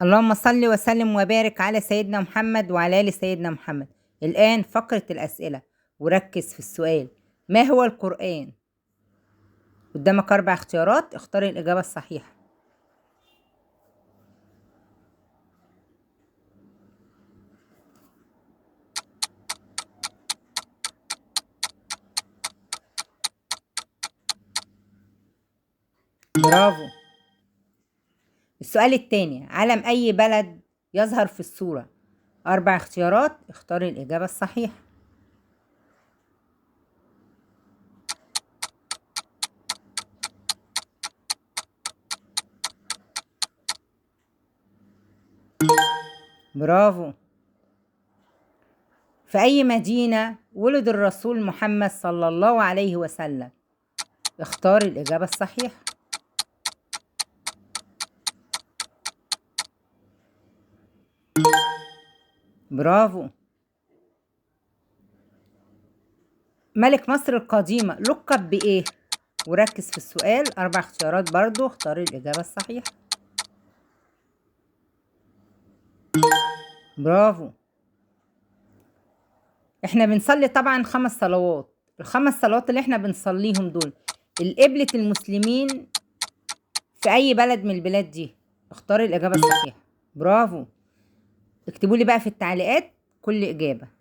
اللهم صل وسلم وبارك على سيدنا محمد وعلى آل سيدنا محمد. الآن فقرة الأسئلة، وركز في السؤال: ما هو القرآن؟ قدامك 4 اختيارات، اختار الإجابة الصحيحة. برافو. السؤال التاني: علم أي بلد يظهر في الصورة؟ 4 اختيارات، اختار الإجابة الصحيحة. برافو. في أي مدينة ولد الرسول محمد صلى الله عليه وسلم؟ اختار الإجابة الصحيحة. برافو. ملك مصر القديمة لقب بإيه؟ وركز في السؤال، 4 اختيارات برضو، اختار الإجابة الصحيحة. برافو. احنا بنصلي طبعا 5 صلوات، ال5 صلوات اللي احنا بنصليهم دول القبلة المسلمين في أي بلد من البلاد دي؟ اختار الإجابة الصحيحة. برافو. اكتبوا لي بقى في التعليقات كل إجابة.